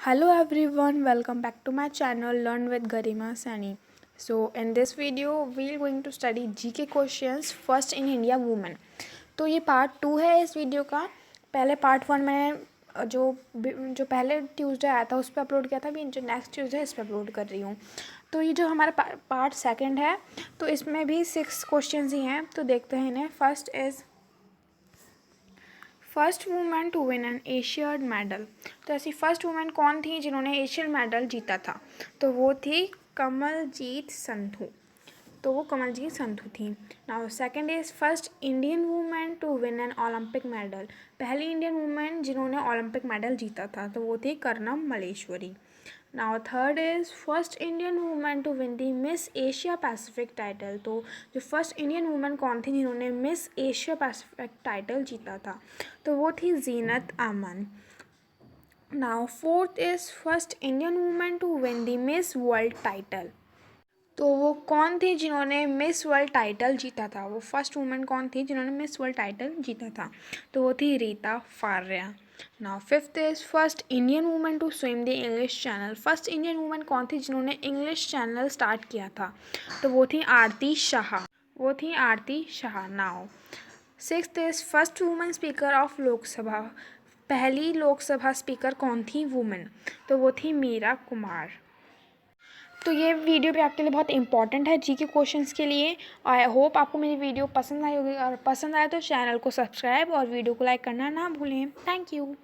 Hello everyone, welcome back to my channel Learn with Garima Sani. So in this video we are going to study GK questions first in India women. तो ये part 2 है इस video का। पहले part 1 मैंने जो पहले Tuesday आया था उस पर अपलोड किया था, अभी जो नेक्स्ट ट्यूसडे इस पर अपलोड कर रही हूँ। तो ये जो हमारा पार्ट सेकंड है तो इसमें भी 6 क्वेश्चंस ही हैं, तो देखते हैं इन्हें। First women to win an Asiad medal. तो ऐसी फर्स्ट वुमेन कौन थी जिन्होंने एशियन मेडल जीता था? तो वो थी कमलजीत संधू। थी। Now second is first Indian women to win an Olympic medal. पहली इंडियन वुमेन जिन्होंने ओलंपिक मेडल जीता था तो वो थी Karnam Malleswari. Now third is first Indian women to win the Miss Asia Pacific title. तो जो फर्स्ट इंडियन वुमेन कौन थी जिन्होंने मिस एशिया पैसिफिक टाइटल जीता था? तो वो थी Zeenat Aman. Now fourth is first Indian women to win the Miss World title. तो वो कौन थी जिन्होंने मिस वर्ल्ड टाइटल जीता था? वो फर्स्ट वुमेन कौन थी जिन्होंने मिस वर्ल्ड टाइटल जीता था? तो वो थी Rita Faria. Now fifth is first Indian women to swim the English Channel. First Indian women कौन थी जिन्होंने इंग्लिश चैनल स्टार्ट किया था? तो वो थी Aarti Shah. Now sixth is first women speaker of Lok Sabha. पहली लोकसभा स्पीकर कौन थी वुमेन? तो वो थी मीरा कुमार। तो ये वीडियो भी आपके लिए बहुत इंपॉर्टेंट है जीके क्वेश्चंस के लिए। आई होप आपको मेरी वीडियो पसंद आई होगी, और पसंद आए तो चैनल को सब्सक्राइब और वीडियो को लाइक करना ना भूलें। Thank you.